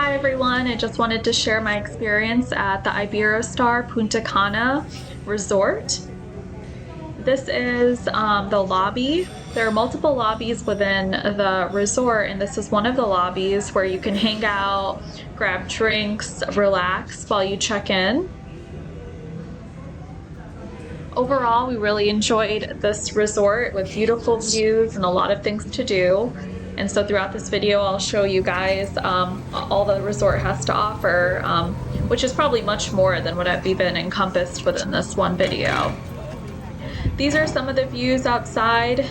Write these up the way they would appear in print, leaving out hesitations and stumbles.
Hi everyone, I just wanted to share my experience at the Iberostar Punta Cana resort. This is the lobby. There are multiple lobbies within the resort, and this is one of the lobbies where you can hang out, grab drinks, relax while you check in. Overall, we really enjoyed this resort with beautiful views and a lot of things to do. And so throughout this video, I'll show you guys all the resort has to offer, which is probably much more than what I've even encompassed within this one video. These are some of the views outside.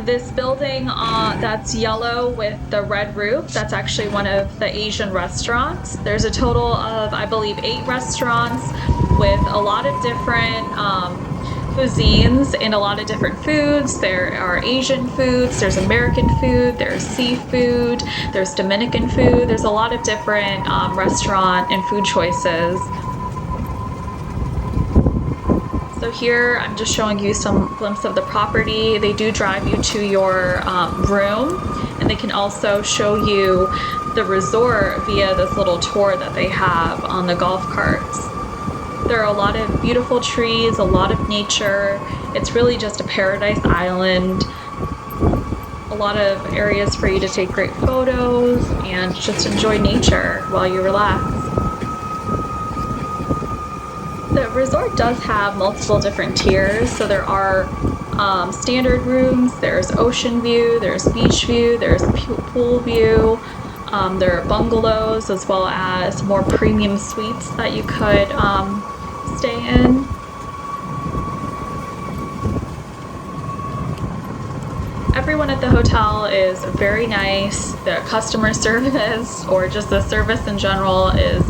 This building that's yellow with the red roof, that's actually one of the Asian restaurants. There's a total of, I believe, 8 restaurants with a lot of different cuisines and a lot of different foods. There are Asian foods, there's American food, there's seafood, there's Dominican food. There's a lot of different restaurant and food choices. So here I'm just showing you some glimpse of the property. They do drive you to your room, and they can also show you the resort via this little tour that they have on the golf carts. There are a lot of beautiful trees, a lot of nature. It's really just a paradise island. A lot of areas for you to take great photos and just enjoy nature while you relax. The resort does have multiple different tiers, so there are standard rooms, there's ocean view, there's beach view, there's pool view, there are bungalows as well as more premium suites that you could stay in. Everyone at the hotel is very nice. The customer service, or just the service in general, is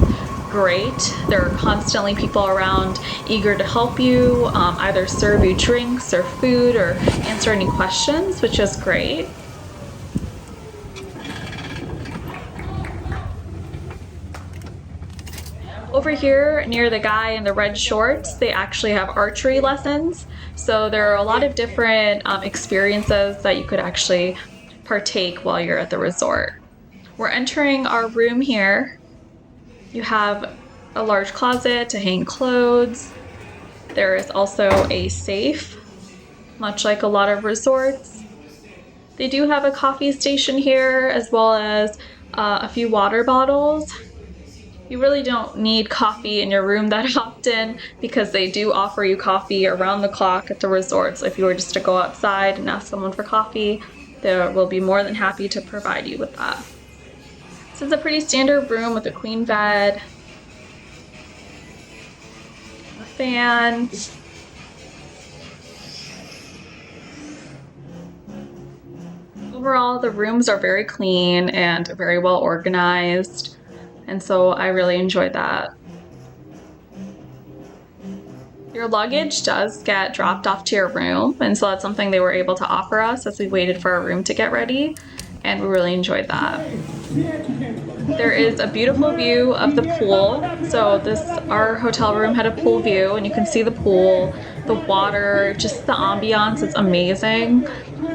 great. There are constantly people around eager to help you, either serve you drinks or food or answer any questions, which is great. Over here near the guy in the red shorts, they actually have archery lessons. So there are a lot of different experiences that you could actually partake while you're at the resort. We're entering our room here. You have a large closet to hang clothes. There is also a safe, much like a lot of resorts. They do have a coffee station here, as well as a few water bottles. You really don't need coffee in your room that often because they do offer you coffee around the clock at the resort. So if you were just to go outside and ask someone for coffee, they will be more than happy to provide you with that. This is a pretty standard room with a queen bed, a fan. Overall, the rooms are very clean and very well organized, and so I really enjoyed that. Your luggage does get dropped off to your room, and so that's something they were able to offer us as we waited for our room to get ready, and we really enjoyed that. There is a beautiful view of the pool. So our hotel room had a pool view, and you can see the pool, the water, just the ambiance. It's amazing.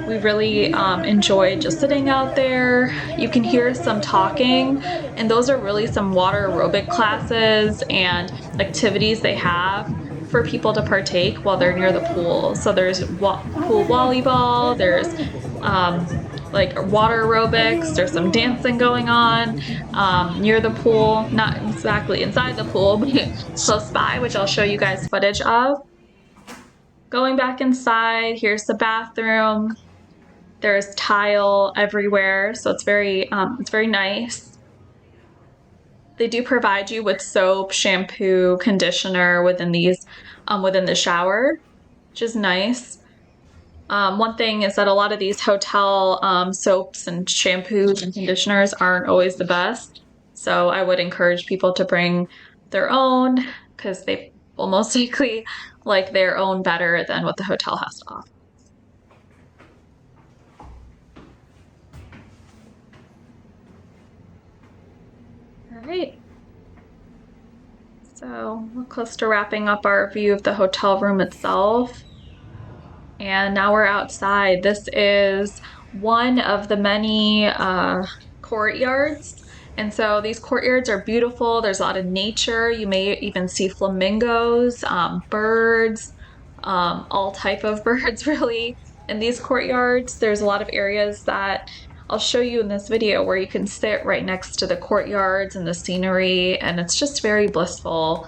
We really enjoyed just sitting out there. You can hear some talking, and those are really some water aerobic classes and activities they have for people to partake while they're near the pool. So there's pool volleyball, there's like water aerobics, there's some dancing going on near the pool, not exactly inside the pool, but close by, which I'll show you guys footage of. Going back inside, here's the bathroom. There's tile everywhere, so it's very nice. They do provide you with soap, shampoo, conditioner within the shower, which is nice. One thing is that a lot of these hotel soaps and shampoos and conditioners aren't always the best. So I would encourage people to bring their own because they will most likely like their own better than what the hotel has to offer. All right. So we're close to wrapping up our view of the hotel room itself. And now we're outside. This is one of the many courtyards. And so these courtyards are beautiful. There's a lot of nature. You may even see flamingos, birds, all type of birds really. In these courtyards, there's a lot of areas that I'll show you in this video where you can sit right next to the courtyards and the scenery, and it's just very blissful.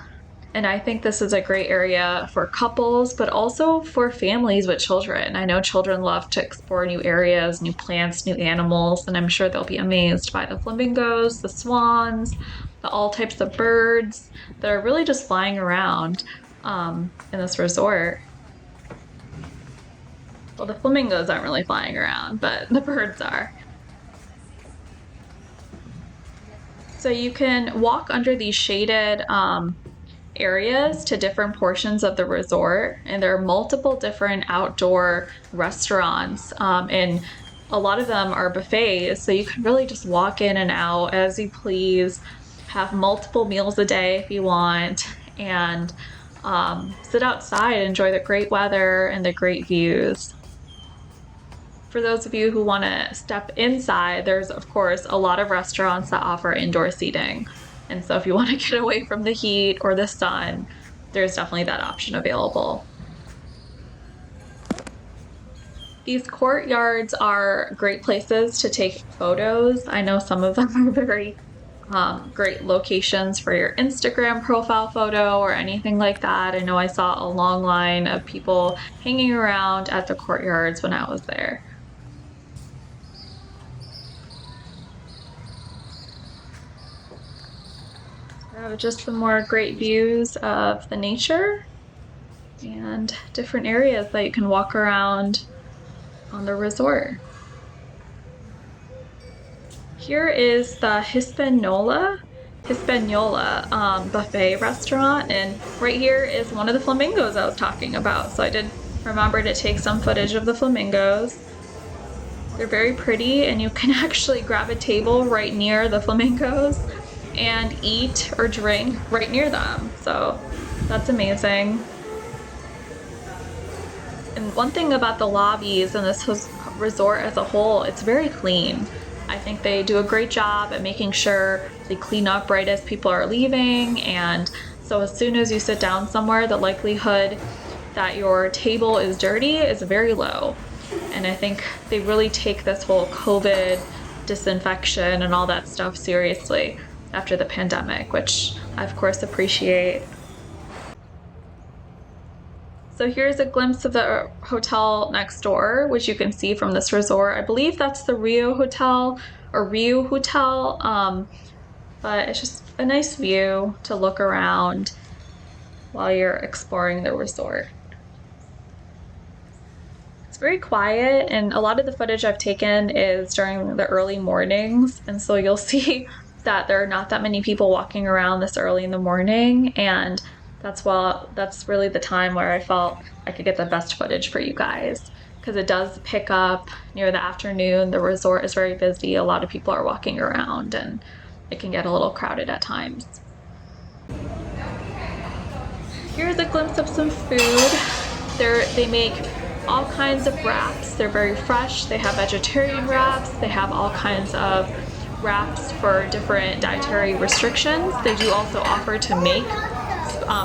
And I think this is a great area for couples, but also for families with children. I know children love to explore new areas, new plants, new animals, and I'm sure they'll be amazed by the flamingos, the swans, all types of birds that are really just flying around in this resort. Well, the flamingos aren't really flying around, but the birds are. So you can walk under these shaded areas to different portions of the resort, and there are multiple different outdoor restaurants, and a lot of them are buffets, so you can really just walk in and out as you please, have multiple meals a day if you want, and sit outside and enjoy the great weather and the great views. For those of you who want to step inside, there's of course a lot of restaurants that offer indoor seating. And so if you want to get away from the heat or the sun, there's definitely that option available. These courtyards are great places to take photos. I know some of them are very great locations for your Instagram profile photo or anything like that. I know I saw a long line of people hanging around at the courtyards when I was there. Just some more great views of the nature and different areas that you can walk around on the resort. Here is the Hispaniola buffet restaurant, and right here is one of the flamingos I was talking about. So I did remember to take some footage of the flamingos. They're very pretty, and you can actually grab a table right near the flamingos and eat or drink right near them. So that's amazing. And one thing about the lobbies and this resort as a whole, it's very clean. I think they do a great job at making sure they clean up right as people are leaving, and so as soon as you sit down somewhere, the likelihood that your table is dirty is very low. And I think they really take this whole COVID disinfection and all that stuff seriously after the pandemic, which I of course appreciate. So here's a glimpse of the hotel next door, which you can see from this resort. I believe that's the Rio Hotel or Rio Hotel, but it's just a nice view to look around while you're exploring the resort. It's very quiet, and a lot of the footage I've taken is during the early mornings, and so you'll see that there are not that many people walking around this early in the morning, and that's really the time where I felt I could get the best footage for you guys, because it does pick up near the afternoon. The resort is very busy. A lot of people are walking around, and it can get a little crowded at times. Here's a glimpse of some food. They make all kinds of wraps. They're very fresh. They have vegetarian wraps. They have all kinds of wraps for different dietary restrictions. They do also offer to make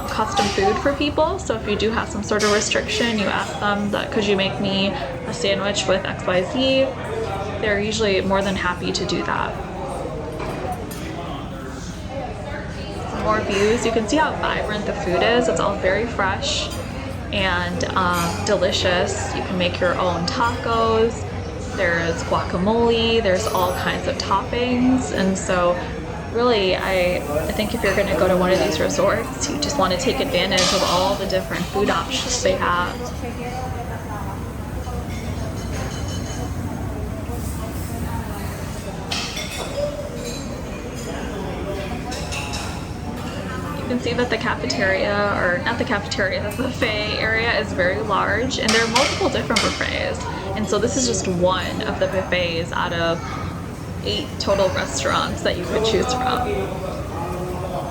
custom food for people. So if you do have some sort of restriction, you ask them that, could you make me a sandwich with XYZ? They're usually more than happy to do that. Some more views. You can see how vibrant the food is. It's all very fresh and delicious. You can make your own tacos. There's guacamole, there's all kinds of toppings, and so really I think if you're going to go to one of these resorts, you just want to take advantage of all the different food options they have. You can see that the cafeteria, or not the cafeteria, the buffet area is very large, and there are multiple different buffets. And so this is just one of the buffets out of 8 total restaurants that you could choose from.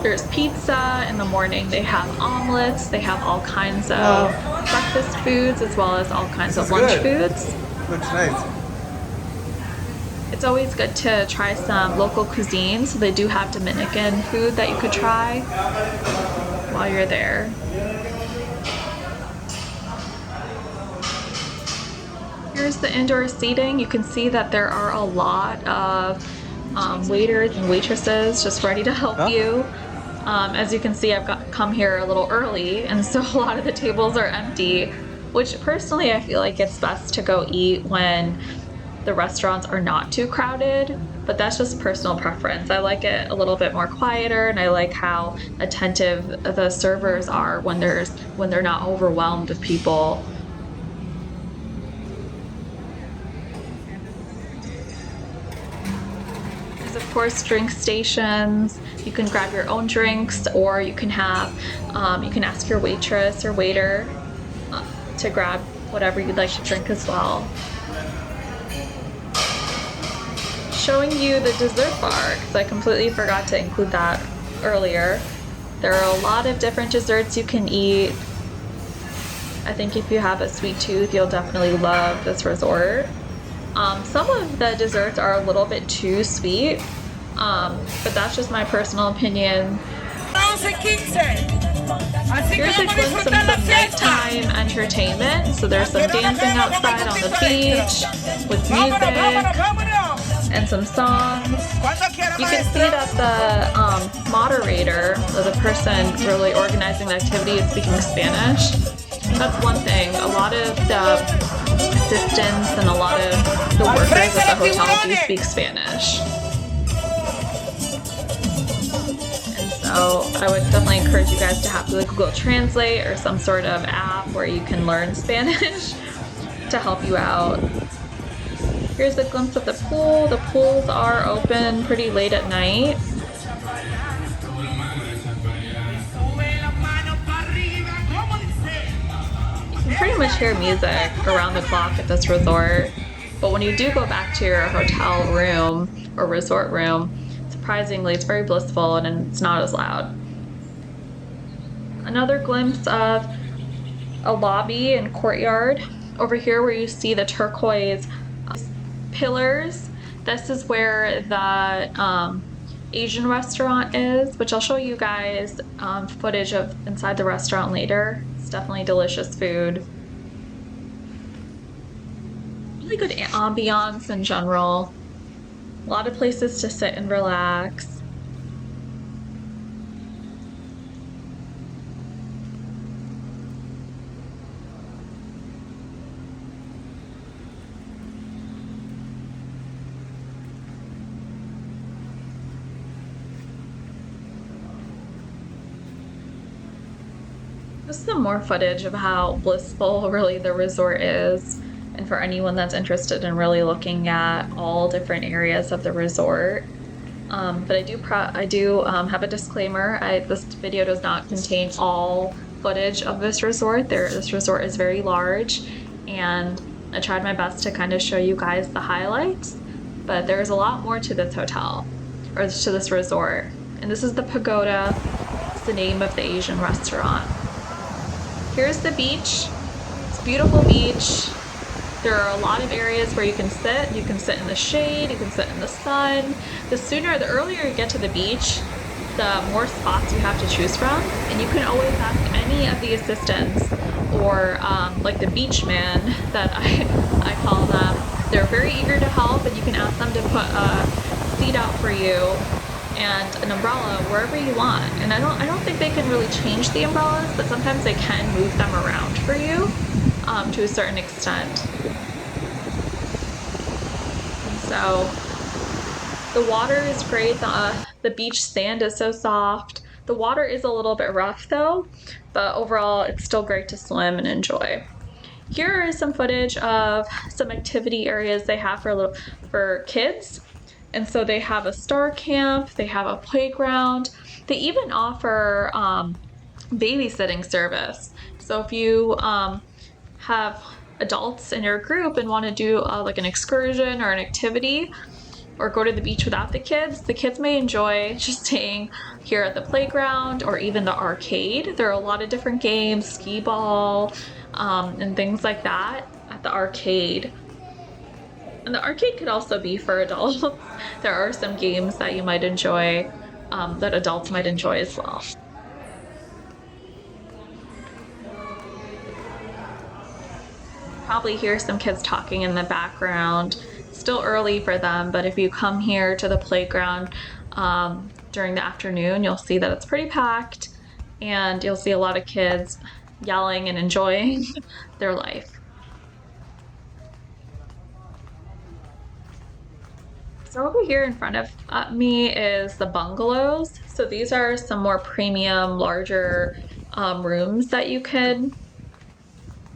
There's pizza in the morning, they have omelets, they have all kinds of breakfast foods as well as all kinds of lunch foods. Looks nice. It's always good to try some local cuisine, so they do have Dominican food that you could try while you're there. Here's the indoor seating. You can see that there are a lot of waiters and waitresses just ready to help you. As you can see, I've come here a little early, and so a lot of the tables are empty, which personally I feel like it's best to go eat when the restaurants are not too crowded, but that's just personal preference. I like it a little bit more quieter, and I like how attentive the servers are when they're not overwhelmed with people. There's of course drink stations. You can grab your own drinks, or you can have you can ask your waitress or waiter to grab whatever you'd like to drink as well. Showing you the dessert bar, because I completely forgot to include that earlier. There are a lot of different desserts you can eat. I think if you have a sweet tooth, you'll definitely love this resort. Some of the desserts are a little bit too sweet, but that's just my personal opinion. Here's a glimpse of some nighttime entertainment. So there's some dancing outside on the beach with music and some songs. You can see that the moderator, or the person really organizing the activity, is speaking Spanish. That's one thing. A lot of the assistants and a lot of the workers at the hotel do speak Spanish. And so I would definitely encourage you guys to have like Google Translate or some sort of app where you can learn Spanish to help you out. Here's a glimpse of the pool. The pools are open pretty late at night. You can pretty much hear music around the clock at this resort, but when you do go back to your hotel room or resort room, surprisingly it's very blissful and it's not as loud. Another glimpse of a lobby and courtyard. Over here where you see the turquoise pillars, this is where the Asian restaurant is, which I'll show you guys footage of inside the restaurant later. It's definitely delicious food. Really good ambiance in general. A lot of places to sit and relax. Just some more footage of how blissful really the resort is, and for anyone that's interested in really looking at all different areas of the resort. But I do have a disclaimer. This video does not contain all footage of this resort. This resort is very large, and I tried my best to kind of show you guys the highlights, but there's a lot more to this hotel, or to this resort. And this is the Pagoda. It's the name of the Asian restaurant. Here's the beach. It's a beautiful beach. There are a lot of areas where you can sit. You can sit in the shade, you can sit in the sun. The earlier you get to the beach, the more spots you have to choose from. And you can always ask any of the assistants, or like the beach man that I call them. They're very eager to help, and you can ask them to put a seat out for you and an umbrella wherever you want. And I don't think they can really change the umbrellas, but sometimes they can move them around for you to a certain extent. And so the water is great. The beach sand is so soft. The water is a little bit rough though, but overall it's still great to swim and enjoy. Here is some footage of some activity areas they have for kids. And so they have a star camp, they have a playground, they even offer babysitting service. So if you have adults in your group and want to do like an excursion or an activity, or go to the beach without the kids may enjoy just staying here at the playground or even the arcade. There are a lot of different games, skee ball, and things like that at the arcade. And the arcade could also be for adults. There are some games that you might enjoy, that adults might enjoy as well. Probably hear some kids talking in the background. Still early for them, but if you come here to the playground during the afternoon, you'll see that it's pretty packed, and you'll see a lot of kids yelling and enjoying their life. So over here in front of me is the bungalows. So these are some more premium, larger rooms that you could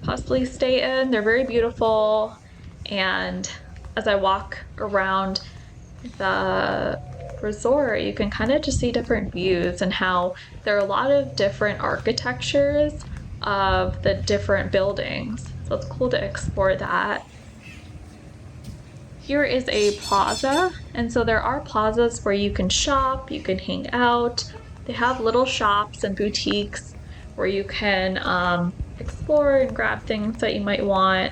possibly stay in. They're very beautiful, and as I walk around the resort, you can kind of just see different views and how there are a lot of different architectures of the different buildings. So it's cool to explore that. Here is a plaza, and so there are plazas where you can shop, you can hang out. They have little shops and boutiques where you can explore and grab things that you might want.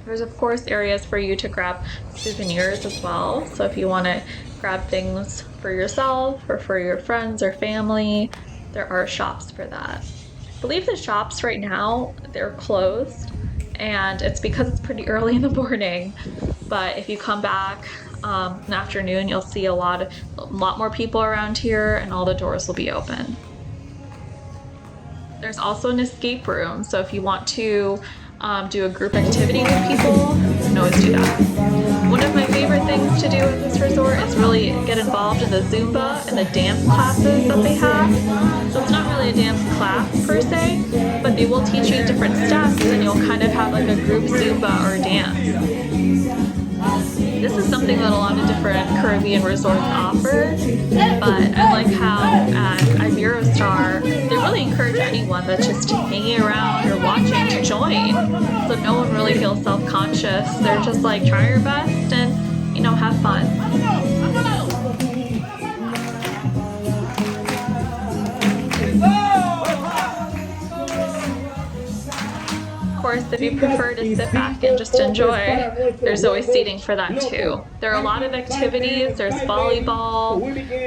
There's of course areas for you to grab souvenirs as well. So if you want to grab things for yourself or for your friends or family, there are shops for that. I believe the shops right now, they're closed, and it's because it's pretty early in the morning. But if you come back in the afternoon, you'll see a lot more people around here, and all the doors will be open. There's also an escape room, so if you want to do a group activity with people, you can always do that. One of my favorite things to do at this resort is really get involved in the Zumba and the dance classes that they have. So it's not really a dance class per se, but they will teach you different steps, and you'll kind of have like a group Zumba or dance. This is something that a lot of different Caribbean resorts offer, but I like how at Iberostar, they really encourage anyone that's just hanging around or watching to join. So no one really feels self-conscious. They're just like, try your best and, you know, have fun. Of course, if you prefer to sit back and just enjoy, there's always seating for that too. There are a lot of activities. There's volleyball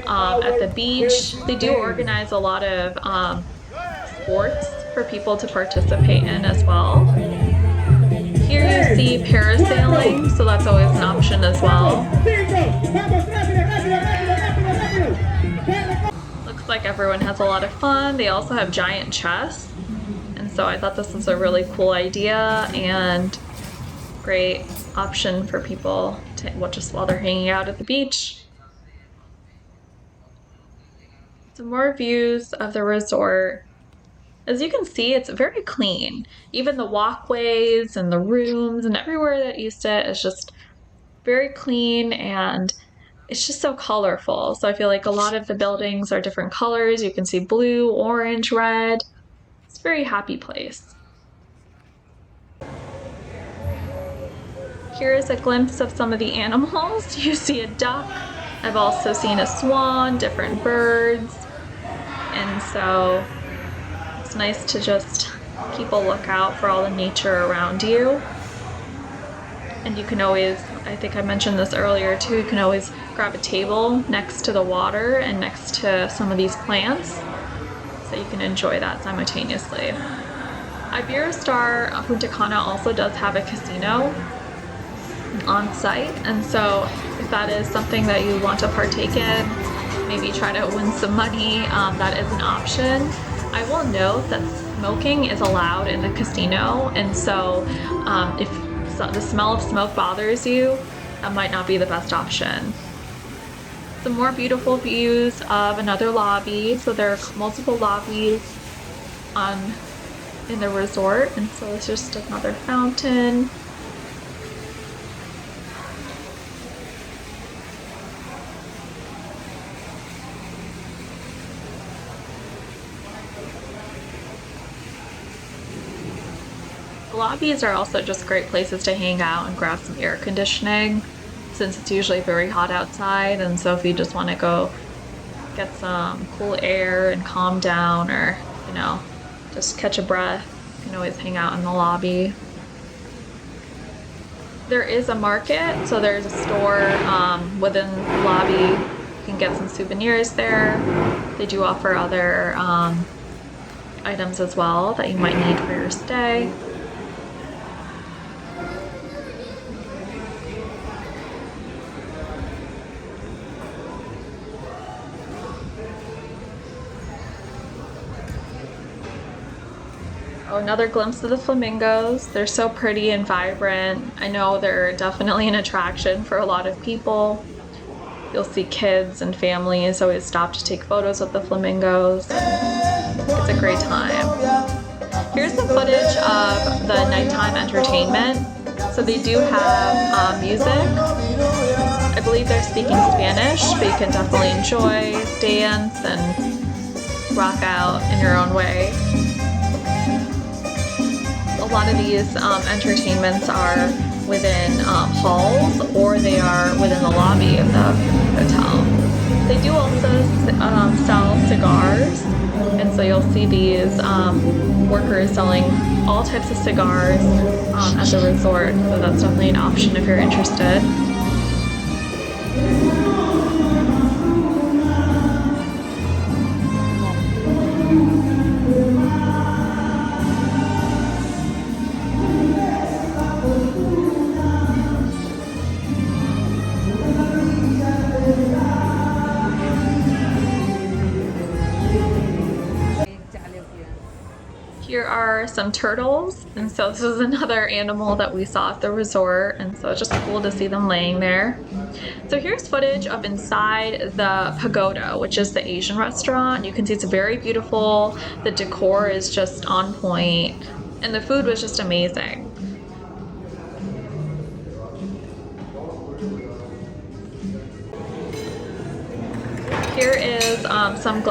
at the beach. They do organize a lot of sports for people to participate in as well. Here you see parasailing, so that's always an option as well. Looks like everyone has a lot of fun. They also have giant chests. So I thought this was a really cool idea and great option for people to just while they're hanging out at the beach. Some more views of the resort. As you can see, it's very clean. Even the walkways and the rooms and everywhere that you sit is just very clean, and it's just so colorful. So I feel like a lot of the buildings are different colors. You can see blue, orange, red. It's a very happy place. Here is a glimpse of some of the animals. You see a duck. I've also seen a swan, different birds. And so it's nice to just keep a lookout for all the nature around you. And you can always, I think I mentioned this earlier too, you can always grab a table next to the water and next to some of these plants, so you can enjoy that simultaneously. Iberostar Punta Cana also does have a casino on site, and so if that is something that you want to partake in, maybe try to win some money, that is an option. I will note that smoking is allowed in the casino, and so if the smell of smoke bothers you, that might not be the best option. Some more beautiful views of another lobby. So there are multiple lobbies in the resort, and so it's just another fountain. Lobbies are also just great places to hang out and grab some air conditioning, since it's usually very hot outside. And so if you just want to go get some cool air and calm down, or, you know, just catch a breath, you can always hang out in the lobby. There is a market, so there's a store within the lobby. You can get some souvenirs there. They do offer other items as well that you might need for your stay. Oh, another glimpse of the flamingos. They're so pretty and vibrant. I know they're definitely an attraction for a lot of people. You'll see kids and families always stop to take photos of the flamingos. It's a great time. Here's some footage of the nighttime entertainment. So they do have music. I believe they're speaking Spanish, but you can definitely enjoy, dance, and rock out in your own way. A lot of these entertainments are within halls, or they are within the lobby of the hotel. They do also sell cigars, and so you'll see these workers selling all types of cigars at the resort, so that's definitely an option if you're interested. Here are some turtles, and so this is another animal that we saw at the resort, and so it's just cool to see them laying there. So here's footage of inside the Pagoda, which is the Asian restaurant. You can see it's very beautiful, the decor is just on point, and the food was just amazing. Here is some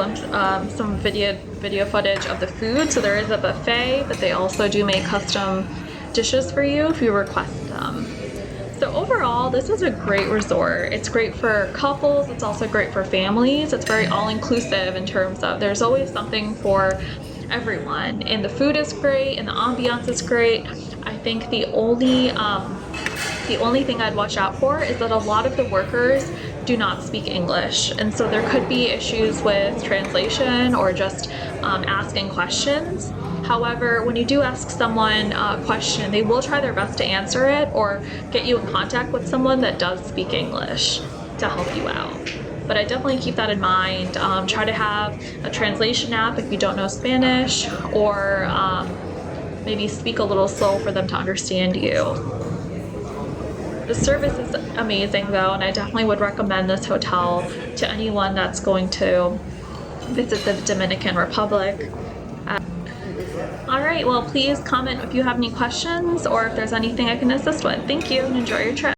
video footage of the food. So there is a buffet, but they also do make custom dishes for you if you request them. So overall, this is a great resort. It's great for couples. It's also great for families. It's very all-inclusive in terms of there's always something for everyone, and the food is great and the ambiance is great. I think the only thing I'd watch out for is that a lot of the workers do not speak English, and so there could be issues with translation or just asking questions. However, when you do ask someone a question, they will try their best to answer it or get you in contact with someone that does speak English to help you out. But I definitely keep that in mind. Try to have a translation app if you don't know Spanish, or maybe speak a little slow for them to understand you. The service is amazing though, and I definitely would recommend this hotel to anyone that's going to visit the Dominican Republic. All right, well, please comment if you have any questions or if there's anything I can assist with. Thank you, and enjoy your trip.